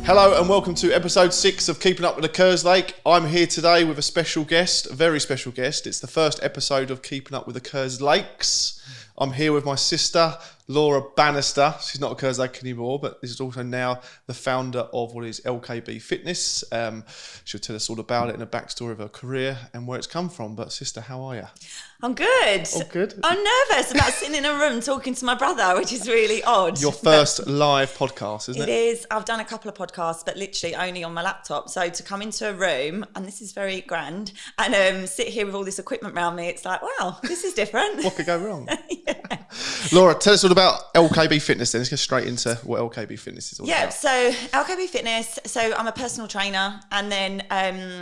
Hello and welcome to episode 6 of Keeping Up with the Kerslake. I'm here today with a special guest, a very special guest. It's the first episode of Keeping Up with the Kerslakes. I'm here with my sister, Laura Bannister. She's not a Kerslake anymore, but this is also now the founder of what is LKB Fitness. She'll tell us all about it and the backstory of her career and where it's come from. But sister, how are you? I'm good. Oh, good. I'm nervous about sitting in a room talking to my brother, which is really odd. Your first live podcast, isn't it? It is. I've done a couple of podcasts, but literally only on my laptop. So to come into a room, and this is very grand, and sit here with all this equipment around me, it's like, wow, this is different. What could go wrong? Yeah. Laura, tell us all about LKB Fitness then. Let's go straight into what LKB Fitness is all about. So LKB Fitness, so I'm a personal trainer, and then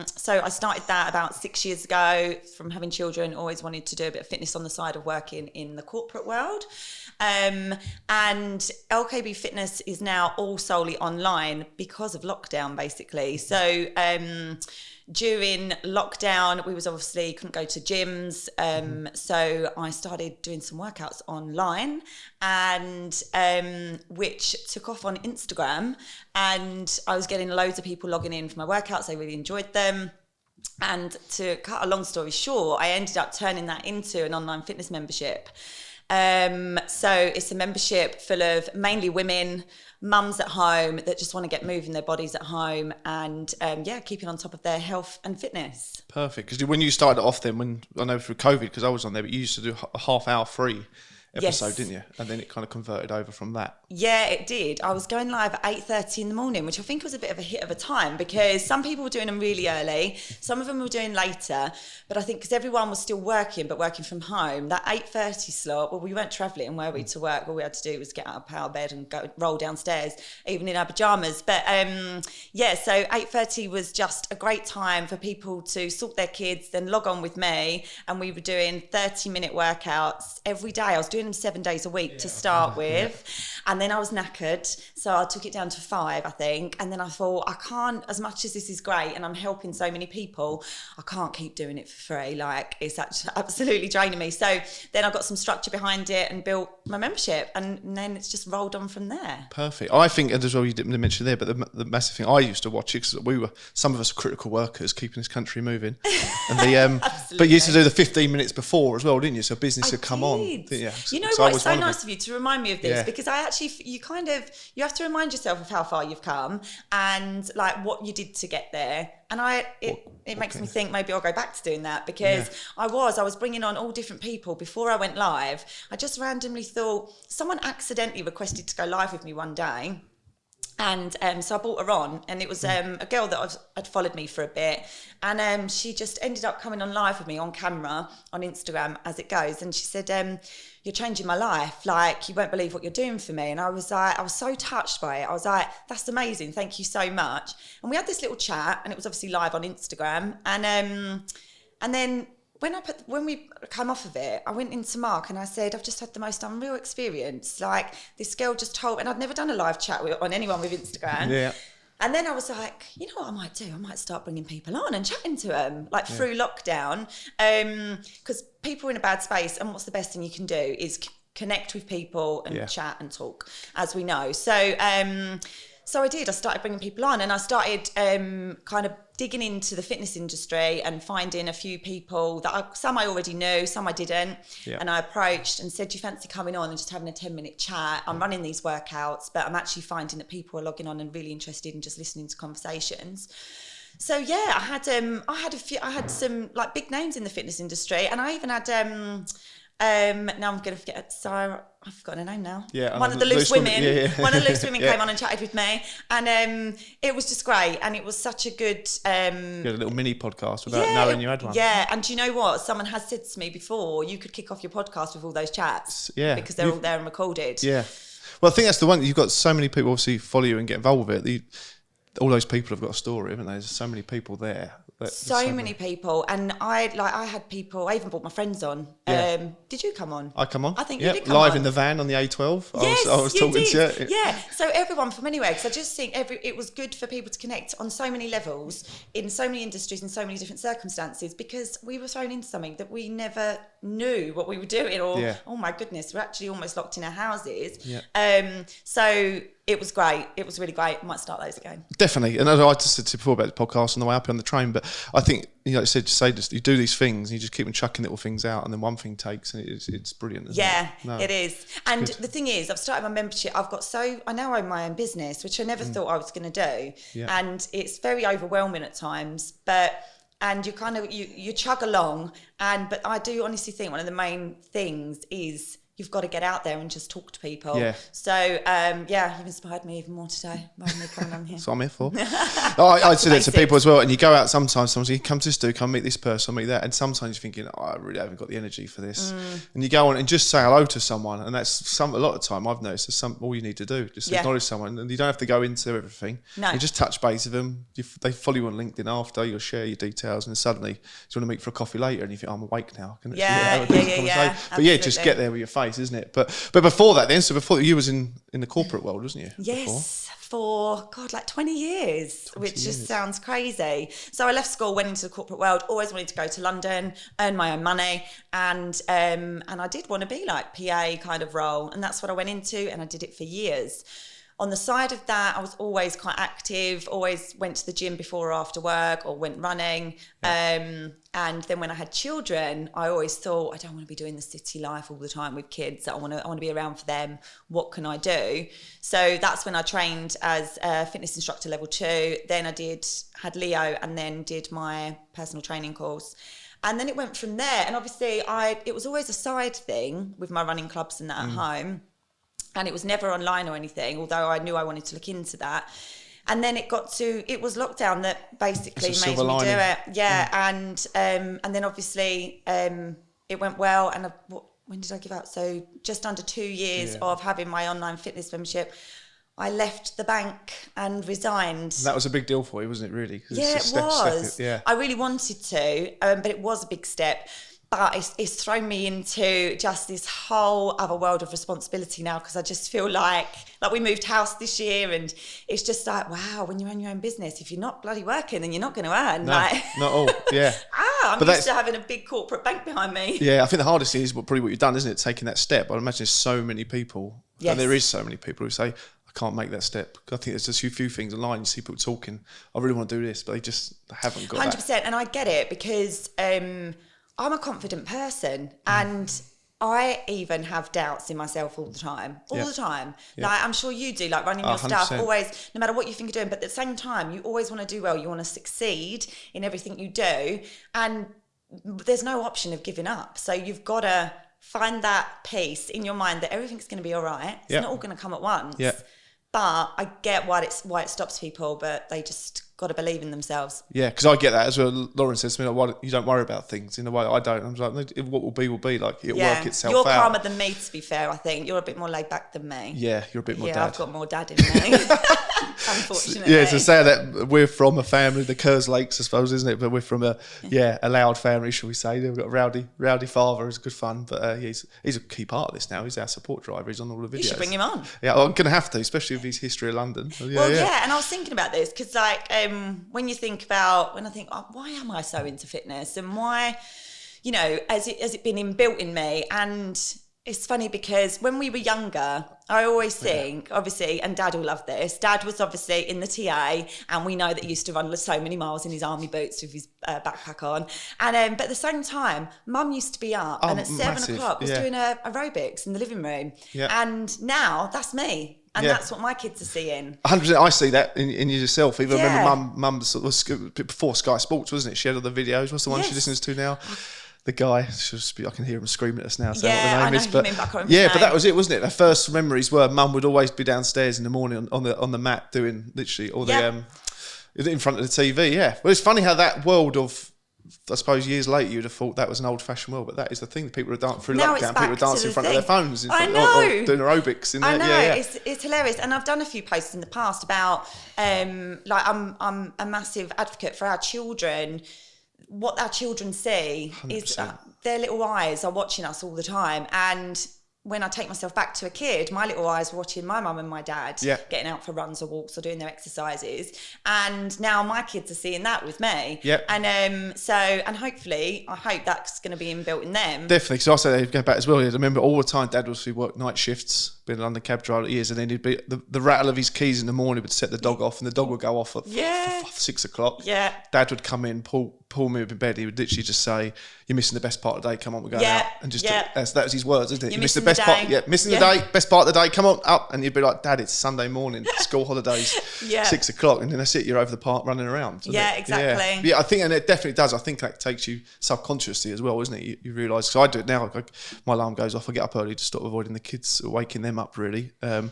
so I started that about 6 years ago from having children. Always wanted to do a bit of fitness on the side of working in the corporate world. And LKB Fitness is now all solely online because of lockdown, basically. So during lockdown, we was obviously couldn't go to gyms. So I started doing some workouts online, and which took off on Instagram. And I was getting loads of people logging in for my workouts. I really enjoyed them. And to cut a long story short, I ended up turning that into an online fitness membership. So it's a membership full of mainly women, mums at home that just want to get moving their bodies at home and keeping on top of their health and fitness. Perfect. Because when you started off then, when I know through COVID, because I was on there, but you used to do a half-hour free episode, Yes. didn't you? And then it kind of converted over from that. Yeah, it did. I was going live at 8:30 in the morning, which I think was a bit of a hit of a time because some people were doing them really early, some of them were doing later, but I think because everyone was still working, but working from home, that 8:30 slot, well, we weren't travelling, were we, to work? All we had to do was get out of our bed and go roll downstairs, even in our pyjamas. But so 8:30 was just a great time for people to sort their kids, then log on with me, and we were doing 30-minute workouts every day. I was doing them 7 days a week to start with, and then I was knackered, so I took it down to 5, I think, and then I thought, I can't, as much as this is great and I'm helping so many people, I can't keep doing it for free. Like, it's actually absolutely draining me. So then I got some structure behind it and built my membership, and then it's just rolled on from there. Perfect. I think, and as well, you didn't mention there, but the massive thing I used to watch it, because some of us are critical workers keeping this country moving, and but you used to do the 15 minutes before as well, didn't you? So business would come on, didn't you? You know what? It's so nice of you to remind me of this, because I actually, you have to remind yourself of how far you've come and like what you did to get there. And it makes me think maybe I'll go back to doing that, because I was bringing on all different people before I went live. I just randomly thought someone accidentally requested to go live with me one day. And so I brought her on, and it was a girl that had followed me for a bit, and she just ended up coming on live with me on camera on Instagram, as it goes, and she said, you're changing my life, like, you won't believe what you're doing for me. And I was like, I was so touched by it. I was like, that's amazing, thank you so much. And we had this little chat, and it was obviously live on Instagram, and then when we come off of it, I went into Mark and I said, I've just had the most unreal experience. Like, this girl just told, and I'd never done a live chat on anyone with Instagram. Yeah. And then I was like, you know what I might do? I might start bringing people on and chatting to them, like through lockdown. Because people are in a bad space, and what's the best thing you can do is connect with people and chat and talk, as we know. So I did. I started bringing people on, and I started kind of digging into the fitness industry and finding a few people that some I already knew, some I didn't. Yeah. And I approached and said, do you fancy coming on and just having a 10-minute chat? I'm running these workouts, but I'm actually finding that people are logging on and really interested in just listening to conversations. So I had some like big names in the fitness industry, and I even had now I'm going to forget. So I've forgotten her name now. Yeah, one of the loose women. One of the loose women Yeah. came on and chatted with me, and it was just great. And it was such a good. You had a little mini podcast without knowing you had one. Yeah, and do you know what? Someone has said to me before, you could kick off your podcast with all those chats. Yeah, because they're all there and recorded. Yeah. Well, I think that's the one. You've got so many people obviously follow you and get involved with it. All those people have got a story, haven't they? There's so many people there. So many people, and I had people. I even brought my friends on. Yeah. Did you come on? I come on. I think you did come live on. in the van on the A12. Yes, I was talking to you. Yeah. So everyone from anywhere, because I just think it was good for people to connect on so many levels, in so many industries, in so many different circumstances, because we were thrown into something that we never knew what we were doing, or oh my goodness, we're actually almost locked in our houses. Yeah. So it was great. It was really great. I might start those again. Definitely. And as I just said to you before about the podcast on the way up on the train, but I think, you know, you do these things and you just keep on chucking little things out and then one thing takes and it's brilliant. It is. And the thing is, I've started my membership. I now own my own business, which I never thought I was going to do. Yeah. And it's very overwhelming at times, and you kind of, you chug along. But I do honestly think one of the main things is you've got to get out there and just talk to people. Yeah. So, you've inspired me even more today by me coming on here. That's what I'm here for. I say that to people as well. And you go out sometimes you come to this dude, come meet this person, meet that. And sometimes you're thinking, I really haven't got the energy for this. And you go on and just say hello to someone. And that's a lot of the time I've noticed that's all you need to do. Just acknowledge someone. And you don't have to go into everything. No. You just touch base with them. They follow you on LinkedIn after. You'll share your details. And suddenly, do you want to meet for a coffee later? And you think, I'm awake now. But just get there with your face, isn't it? But before that then, so before you was in the corporate world, wasn't you? Yes, for like 20 years, which just sounds crazy. So I left school, went into the corporate world, always wanted to go to London, earn my own money, and I did want to be like PA kind of role, and that's what I went into, and I did it for years. On the side of that, I was always quite active, always went to the gym before or after work or went running. Yeah. And then when I had children, I always thought, I don't want to be doing the city life all the time with kids. I want to be around for them. What can I do? So that's when I trained as a fitness instructor level 2. Then I had Leo and then did my personal training course. And then it went from there. And obviously it was always a side thing with my running clubs and that at home. And it was never online or anything, although I knew I wanted to look into that. And then it was lockdown that basically made me do it. Yeah. And then obviously it went well. And when did I give out? So just under 2 years of having my online fitness membership, I left the bank and resigned. That was a big deal for you, wasn't it, really? Yeah, it was. I really wanted to, but it was a big step. But it's thrown me into just this whole other world of responsibility now, because I just feel like we moved house this year, and it's just like, wow, when you run your own business, if you're not bloody working, then you're not going to earn. No, not all. Yeah. I'm used to having a big corporate bank behind me. Yeah, I think the hardest thing is probably what you've done, isn't it? Taking that step. I imagine there's so many people, and there is so many people who say, I can't make that step. I think there's just a few things online. You see people talking, I really want to do this, but they haven't got 100%, that. And I get it, because I'm a confident person, and I even have doubts in myself all the time. Yeah. Like, I'm sure you do, like running your 100%. Stuff, always, no matter what you think you're doing, but at the same time, you always want to do well. You want to succeed in everything you do, and there's no option of giving up. So you've got to find that peace in your mind that everything's going to be all right. It's not all going to come at once. Yeah. But I get why it stops people, but they just got to believe in themselves. Yeah, because I get that as well. Lauren says to me, like, you don't worry about things in a way I don't. I'm like, what will be, will be. Like, it'll work itself out. You're calmer than me, to be fair, I think. You're a bit more laid back than me. Yeah, you're a bit more dad. Yeah, I've got more dad in me, unfortunately. Yeah, to say that we're from a family, the Kerslakes, I suppose, isn't it? But we're from a loud family, shall we say. We've got a rowdy father who's good fun. But he's a key part of this now. He's our support driver. He's on all the videos. You should bring him on. Yeah, I'm going to have to, especially with his history of London. And I was thinking about this, because like when I think, oh, why am I so into fitness, and why, has it been inbuilt in me? And it's funny, because when we were younger, I always think, obviously, and Dad will love this, Dad was obviously in the TA, and we know that he used to run so many miles in his army boots with his backpack on. And but at the same time, Mum used to be up and at 7 o'clock was doing aerobics in the living room. Yeah. And now that's me. And that's what my kids are seeing. 100%. I see that in yourself. Even remember Mum sort of, before Sky Sports, wasn't it? She had all the videos. What's the one she listens to now? The guy, I can hear him screaming at us now. So what the name is, but but that was it, wasn't it? Her first memories were Mum would always be downstairs in the morning on the mat doing literally all the in front of the TV. Yeah, well, it's funny how that world of, I suppose years later you'd have thought that was an old-fashioned world, but that is the thing. People are dancing through lockdown. People are dancing in front of their phones. Or doing aerobics. I know. It's hilarious, and I've done a few posts in the past about I'm a massive advocate for our children. What our children see 100%. Is their little eyes are watching us all the time, and when I take myself back to a kid, my little eyes were watching my mum and my dad getting out for runs or walks or doing their exercises. And now my kids are seeing that with me. Yep. And hopefully, I hope that's going to be inbuilt in them. Definitely, because I said they'd go back as well. I remember all the time Dad was work night shifts, been a London cab driver years, and then he'd be the rattle of his keys in the morning would set the dog off, and the dog would go off at 6 o'clock. Yeah. Dad would come in, pull me up in bed. He would literally just say, "You're missing the best part of the day. Come on, we're going out." And just that was his words, isn't it? You're missing the best part. Yeah, missing the day, best part of the day. Come on up, and you'd be like, "Dad, it's Sunday morning, school holidays, 6 o'clock, and then that's it. You're over the park running around." Yeah, exactly. Yeah, I think, and it definitely does. I think that takes you subconsciously as well, isn't it? You realise. So I do it now. Like, my alarm goes off. I get up early to stop avoiding the kids, waking them up really. But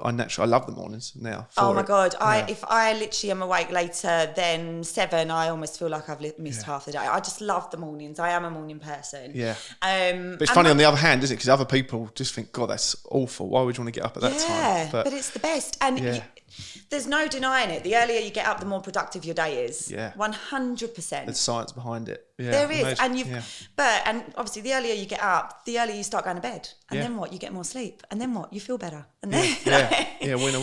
I love the mornings now. Oh my God! If I literally am awake later than 7, I almost feel like I've missed half the day. I just love the mornings. I am a morning person. Yeah. But it's funny on the other hand, isn't it? Because other people just think, God, that's awful. Why would you want to get up at that time? Yeah, but it's the best. And there's no denying it. The earlier you get up, the more productive your day is. Yeah. 100%. There's science behind it. Yeah, there is. amazing. And obviously the earlier you get up, the earlier you start going to bed. And then what? You get more sleep. And then what? You feel better. And then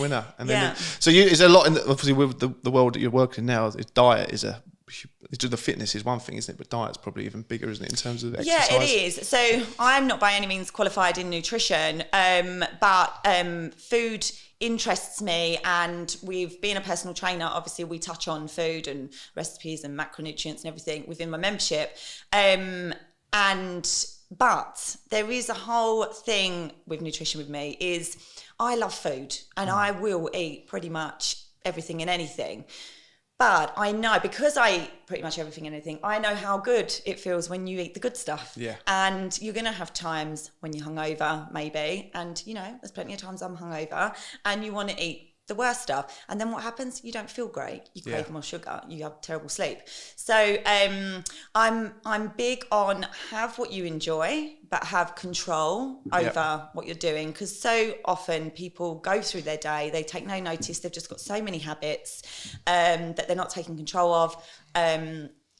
winner. And then so is there a lot in obviously with the world that you're working in now, diet is the fitness is one thing, isn't it? But diet's probably even bigger, isn't it, in terms of exercise? Yeah, it is. So I'm not by any means qualified in nutrition, but food interests me, and with being a personal trainer, obviously we touch on food and recipes and macronutrients and everything within my membership. But there is a whole thing with nutrition with me is I love food and I will eat pretty much everything and anything. But I know, because I eat pretty much everything and anything, I know how good it feels when you eat the good stuff. Yeah. And you're going to have times when you're hungover, maybe. And, there's plenty of times I'm hungover and you want to eat the worst stuff. And then what happens? You don't feel great. You crave more sugar. You have terrible sleep. So I'm big on have what you enjoy, but have control over what you're doing. Because so often people go through their day, they take no notice. They've just got so many habits that they're not taking control of.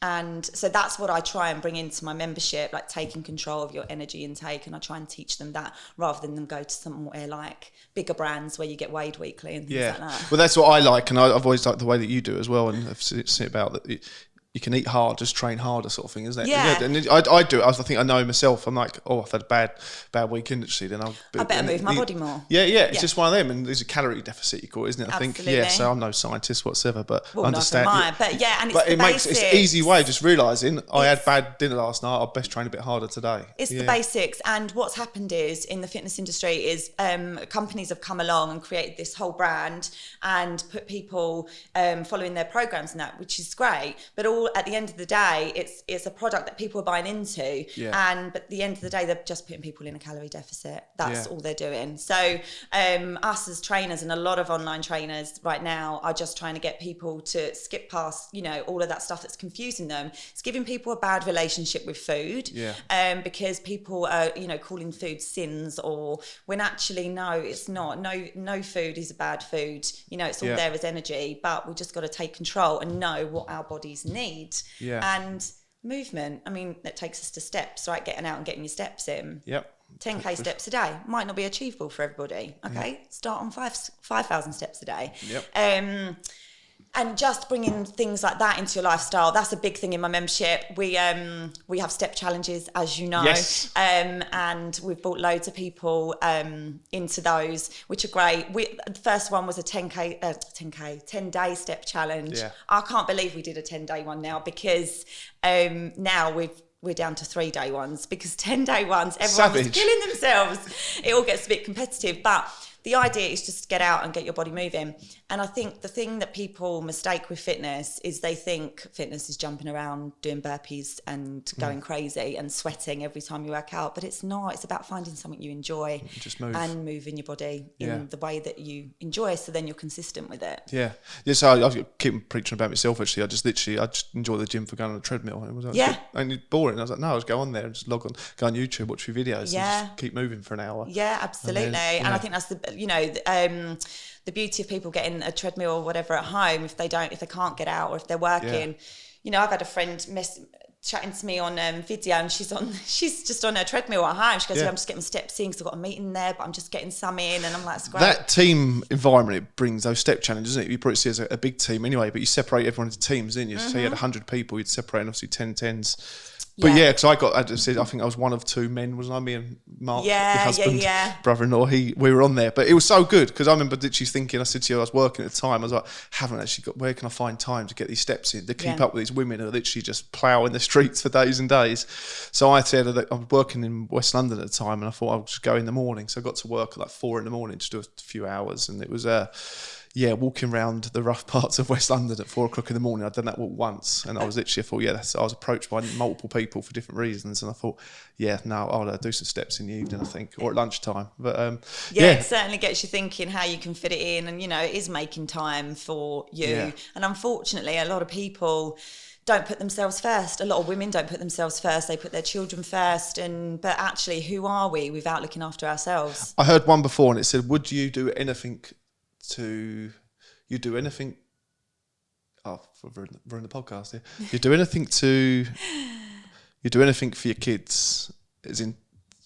And so that's what I try and bring into my membership, like taking control of your energy intake. And I try and teach them that rather than them go to somewhere like bigger brands where you get weighed weekly and things like that. Well, that's what I like. And I've always liked the way that you do as well. And I've seen about that. You can eat hard, just train harder, sort of thing, isn't it? Yeah. And I do it. I think I know myself. I'm like, I've had a bad weekend actually. Then I better move my body more. Yeah. It's just one of them, and there's a calorie deficit, you call it, isn't it? I think. Absolutely. So I'm no scientist whatsoever, but well, understand. It makes it's an easy way of just realising I had bad dinner last night. I'll best train a bit harder today. It's the basics, and what's happened is in the fitness industry is companies have come along and created this whole brand and put people following their programs and that, which is great. But all at the end of the day, it's a product that people are buying into, but at the end of the day, they're just putting people in a calorie deficit. That's all they're doing. So us as trainers and a lot of online trainers right now are just trying to get people to skip past, all of that stuff that's confusing them. It's giving people a bad relationship with food, because people are, calling food sins, or when actually no, it's not. No food is a bad food. It's all there as energy, but we've just got to take control and know what our bodies need. And movement, that takes us to steps, right? Getting out and getting your steps in. 10k steps a day might not be achievable for everybody. Okay, start on 5,000 steps a day. And just bringing things like that into your lifestyle, that's a big thing in my membership. We have step challenges, as you know, and we've brought loads of people into those, which are great. The first one was a 10-day step challenge. I can't believe we did a 10-day one now, because now we're down to 3-day ones, because 10-day ones, everyone's killing themselves. It all gets a bit competitive, but the idea is just to get out and get your body moving. And I think the thing that people mistake with fitness is they think fitness is jumping around, doing burpees and going crazy and sweating every time you work out. But it's not. It's about finding something you enjoy and moving your body in the way that you enjoy, so then you're consistent with it. So I keep preaching about myself, actually. I just enjoy the gym for going on a treadmill. It was and it's boring. I was like, no, I'll just go on there and just log on, go on YouTube, watch a few videos and just keep moving for an hour. Yeah, absolutely. And I think that's the beauty of people getting a treadmill or whatever at home, if they can't get out, or if they're working. I've had a friend chatting to me on video, and she's just on her treadmill at home. She goes, I'm just getting my steps in because I've got a meeting there, but I'm just getting some in. And I'm like, it's great. That team environment, it brings those step challenges, doesn't it? You probably see it as a big team anyway, but you separate everyone into teams, didn't you? So you had 100 people, you'd separate obviously 10 10s. But because I think I was one of 2 men, wasn't I? Me and Mark, your husband, brother-in-law. We were on there, but it was so good because I remember literally thinking. I said to you, I was working at the time. I was like, haven't actually got. Where can I find time to get these steps in to keep up with these women who are literally just ploughing the streets for days and days? So I said that I was working in West London at the time, and I thought I would just go in the morning. So I got to work at like 4 a.m, just do a few hours, and it was walking around the rough parts of West London at 4 o'clock in the morning. I'd done that walk once, and I was literally, I was approached by multiple people for different reasons, and I thought, I'll do some steps in the evening, I think, or at lunchtime. But it certainly gets you thinking how you can fit it in, and it is making time for you. Yeah. And unfortunately, a lot of people don't put themselves first. A lot of women don't put themselves first. They put their children first, but actually, who are we without looking after ourselves? I heard one before, and it said, "Would you do anything?" You do anything? Oh, we're in the podcast here. You do anything for your kids, as in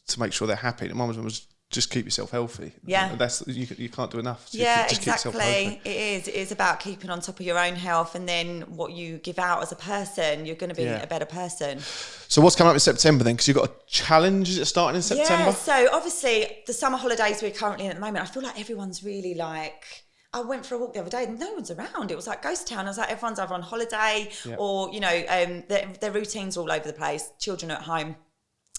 to make sure they're happy. And mine was just keep yourself healthy. Yeah, that's you can't do enough. So just exactly. It is about keeping on top of your own health, and then what you give out as a person, you're going to be a better person. So what's coming up in September then? Because you've got a challenge. Is it starting in September? Yeah. So obviously the summer holidays we're currently in at the moment, I feel like everyone's really like. I went for a walk the other day and no one's around. It was like ghost town. I was like, everyone's either on holiday or, their routines are all over the place. Children are at home.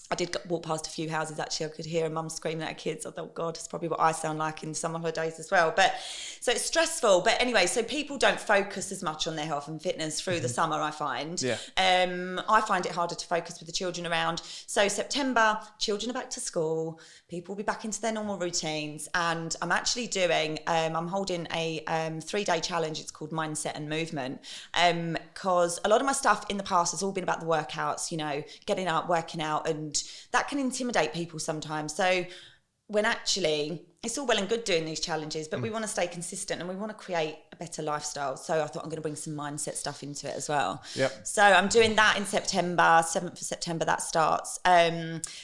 I did walk past a few houses, actually. I could hear a mum screaming at her kids. I thought, God, it's probably what I sound like in summer holidays as well. But so it's stressful. But anyway, so people don't focus as much on their health and fitness through the summer, I find. Yeah. I find it harder to focus with the children around. So September, children are back to school. People will be back into their normal routines. And I'm actually I'm holding a 3-day challenge. It's called Mindset and Movement. Because a lot of my stuff in the past has all been about the workouts, getting out, working out, and that can intimidate people sometimes. So when actually it's all well and good doing these challenges, but we want to stay consistent and we want to create a better lifestyle. So I thought I'm going to bring some mindset stuff into it as well. Yep. So I'm doing that in September, 7th of September that starts.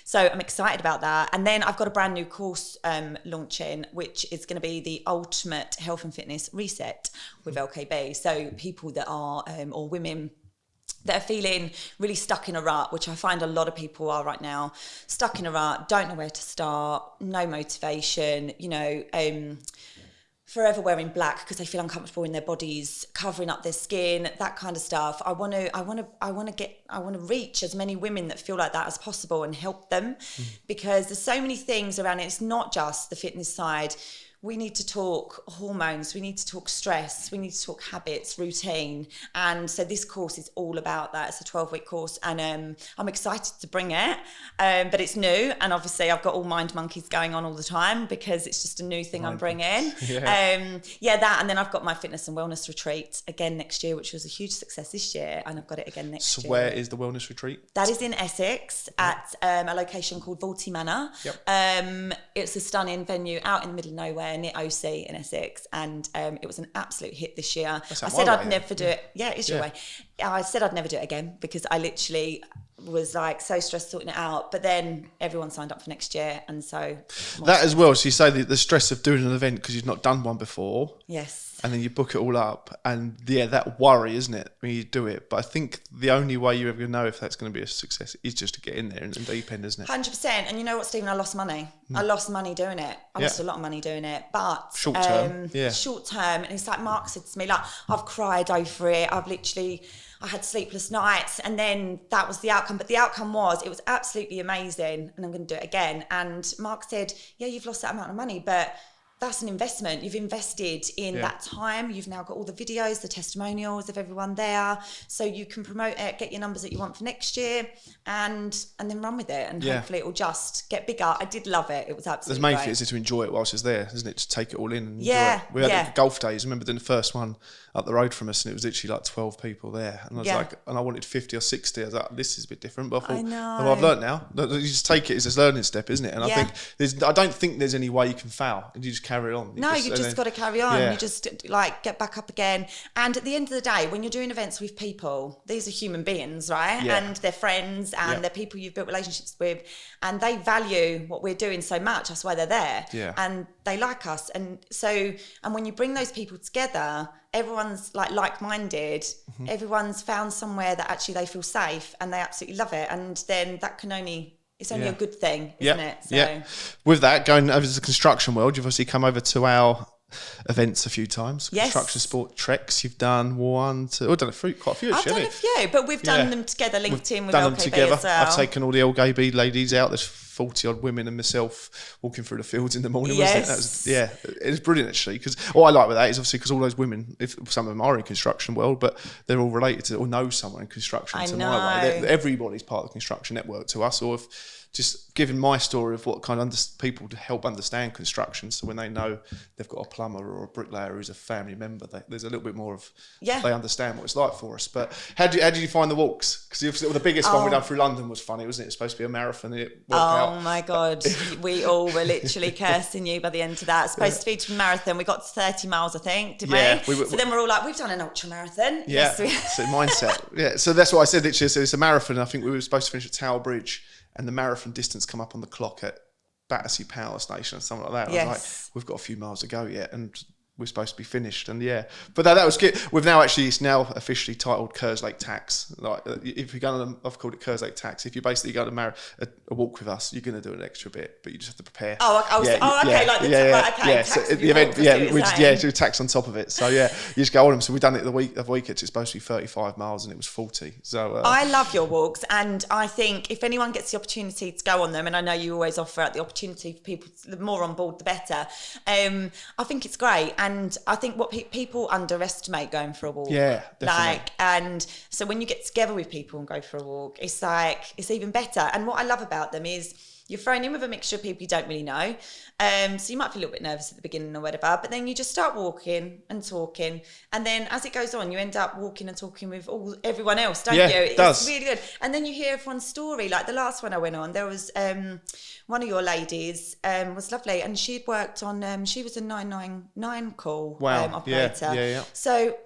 So I'm excited about that. And then I've got a brand new course launching, which is going to be the Ultimate Health and Fitness Reset with LKB. So people that are, or women that are feeling really stuck in a rut, which I find a lot of people are right now, stuck in a rut, don't know where to start, no motivation, forever wearing black because they feel uncomfortable in their bodies, covering up their skin, that kind of stuff. I want to reach as many women that feel like that as possible and help them because there's so many things around it. It's not just the fitness side. We need to talk hormones, we need to talk stress, we need to talk habits, routine. And so this course is all about that. It's a 12-week course and I'm excited to bring it, but it's new. And obviously I've got all mind monkeys going on all the time because it's just a new thing I'm bringing. That. And then I've got my fitness and wellness retreat again next year, which was a huge success this year. And I've got it again next year. So where is the wellness retreat? That is in Essex at a location called Vaulty Manor. Yep. It's a stunning venue out in the middle of nowhere, near OC in Essex, and it was an absolute hit this year. I said I'd never do it. Yeah, it's your way. I said I'd never do it again because I literally was like so stressed sorting it out, but then everyone signed up for next year, and so that as well. So you say the stress of doing an event because you've not done one before. Yes. And then you book it all up, and that worry, isn't it, when you do it? But I think the only way you're ever going to know if that's going to be a success is just to get in there and deep end, isn't it? 100%. And you know what, Stephen? I lost money. I lost money doing it. I lost a lot of money doing it, but short term. Short term. And it's like Mark said to me, like, I've cried over it. I had sleepless nights, and then that was the outcome. But the outcome was, it was absolutely amazing, and I'm going to do it again. And Mark said, yeah, you've lost that amount of money, but that's an investment. You've invested in that time. You've now got all the videos, the testimonials of everyone there, so you can promote it, get your numbers that you want for next year, and then run with it. And hopefully it will just get bigger. I did love it. It was absolutely the main great. thing is to enjoy it whilst it's there, isn't it? Just take it all in and enjoy it. We had the golf days. I remember doing the first one up the road from us, and it was literally like 12 people there. And I was like, and I wanted 50 or 60. I was like, this is a bit different. But I thought, well, I've learned now. You just take it as a learning step, isn't it? And I don't think there's any way you can fail. You just carry on. You just got to carry on. You just like get back up again. And at the end of the day, when you're doing events with people, these are human beings, right? Yeah. And they're friends and they're people you've built relationships with, and they value what we're doing so much. That's why they're there. Yeah. And they like us. And when you bring those people together, everyone's like-minded. Mm-hmm. Everyone's found somewhere that actually they feel safe and they absolutely love it. And then that can only... It's only a good thing, isn't it? So. Yeah. With that, going over to the construction world, you've obviously come over to our events a few times. Yes. Construction sport treks. You've done one, two, quite a few. I've done a few, but we've done them together, linked in with LKB as well. I've taken all the LKB ladies out. There's 40 odd women and myself walking through the fields in the morning. Yes. It was brilliant actually, because what I like with that is obviously because all those women, if some of them are in construction world, but they're all related to or know someone in construction. I to know. my way. Everybody's part of the construction network to us, or if just giving my story of what kind of people to help understand construction, so when they know they've got a plumber or a bricklayer who's a family member, there's a little bit more of they understand what it's like for us. But how did you find the walks? Because the biggest one we done through London was funny, wasn't it? It's supposed to be a marathon and it worked out. Oh my God, we all were literally cursing you by the end of that. It's supposed to be to a marathon. We got to 30 miles, I think, didn't we? So then we're all like, we've done an ultra marathon. Yeah, so mindset. Yeah, so that's what I said literally. So it's a marathon. I think we were supposed to finish at Tower Bridge, and the marathon distance come up on the clock at Battersea Power Station or something like that. I was like, we've got a few miles to go yet, and we're supposed to be finished. And but that was good. It's now officially titled Kerslake Tax. Like if you're going to, I've called it Kerslake Tax. If you're basically going to a walk with us, you're going to do an extra bit, but you just have to prepare. Okay. So the event, do tax on top of it. So you just go on them. So we've done it the week. It's supposed to be 35 miles, and it was 40. So I love your walks, and I think if anyone gets the opportunity to go on them, and I know you always offer out the opportunity for people, the more on board, the better. I think it's great. And I think what people underestimate going for a walk. Yeah, definitely. And so when you get together with people and go for a walk, it's even better. And what I love about them is you're thrown in with a mixture of people you don't really know. So you might feel a little bit nervous at the beginning or whatever, but then you just start walking and talking. And then as it goes on, you end up walking and talking with everyone else, don't you? It's really good. And then you hear everyone's story. Like the last one I went on, there was one of your ladies was lovely, and she'd worked on, she was a 999 call operator. Yeah. So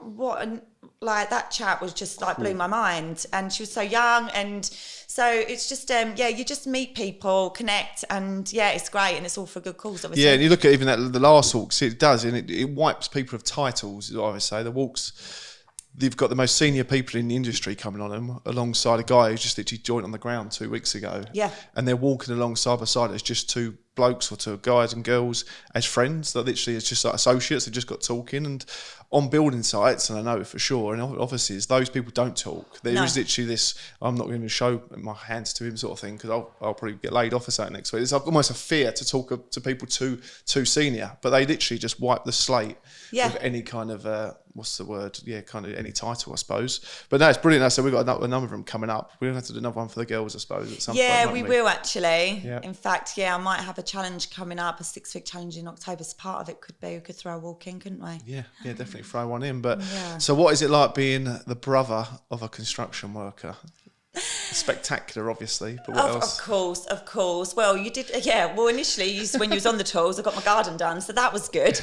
like that chat was just like blew my mind, and she was so young, and so it's just you just meet people, connect, and it's great, and it's all for good cause, obviously. Yeah, and you look at even the last walks, it does, and it wipes people of titles. I would say the walks, they've got the most senior people in the industry coming on them, alongside a guy who's just literally joined on the ground 2 weeks ago. Yeah, and they're walking along side by side. It's just two blokes or two guys and girls as friends. That literally it's just like associates. They just got talking, and on building sites, and I know it for sure, in offices, those people don't talk. There is literally this, I'm not going to show my hands to him sort of thing, because I'll probably get laid off or something next week. It's almost a fear to talk to people too senior, but they literally just wipe the slate with any kind of, what's the word? Yeah, kind of any title, I suppose. But no, it's brilliant. So we've got a number of them coming up. We're going to have to do another one for the girls, I suppose, at some point. Yeah, we will actually. Yeah. In fact, I might have a challenge coming up, a 6-week challenge in October. So part of it could be, we could throw a walk in, couldn't we? Yeah, definitely throw one in. But so what is it like being the brother of a construction worker? Spectacular, obviously, but what else? Of course. Well, you did, well, initially, when you was on the tools, I got my garden done, so that was good.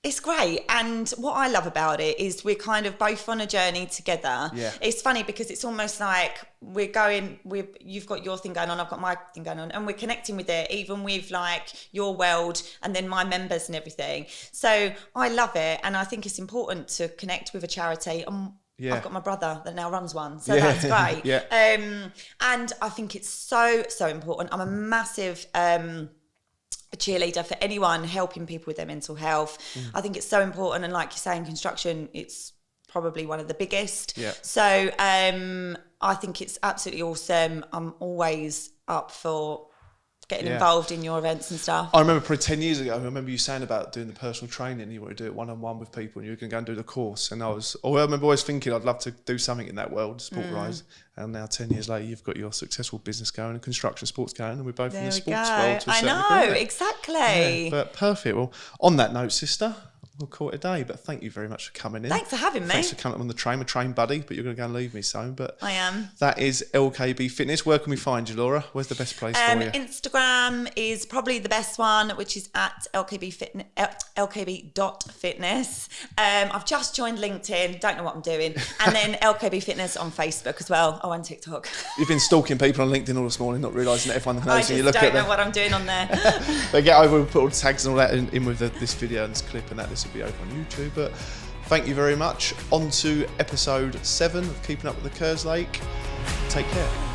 It's great, and what I love about it is we're kind of both on a journey together. Yeah. It's funny because it's almost like you've got your thing going on, I've got my thing going on, and we're connecting with it, even with like your world and then my members and everything. So I love it, and I think it's important to connect with a charity. I've got my brother that now runs one, so that's great. And I think it's so important. I'm a massive a cheerleader for anyone helping people with their mental health. I think it's so important, and like you say, in construction, it's probably one of the biggest. So I think it's absolutely awesome. I'm always up for getting involved in your events and stuff. I remember probably 10 years ago, I remember you saying about doing the personal training. You want to do it one-on-one with people, and you were going to go and do the course. And I remember always thinking I'd love to do something in that world, sport-wise. And now 10 years later, you've got your successful business going and construction sports going, and we're both in the sports world. I know, exactly. Yeah, but perfect. Well, on that note, sister, we'll call it a day. But thank you very much for coming in. Thanks for having me. Thanks for coming on the train. My train buddy, but you're going to go and leave me soon. But I am. That is LKB Fitness. Where can we find you, Laura? Where's the best place for you? Instagram is probably the best one, which is at LKB Fitness, LKB.fitness. I've just joined LinkedIn. Don't know what I'm doing. And then LKB Fitness on Facebook as well. Oh, and TikTok. You've been stalking people on LinkedIn all this morning, not realising that everyone knows you. I just don't know what I'm doing on there. But get over, we'll put all the tags and all that in with this video and this clip and that. This will be over on YouTube. But thank you very much. On to episode 7 of Keeping Up with the Kerslake. Take care.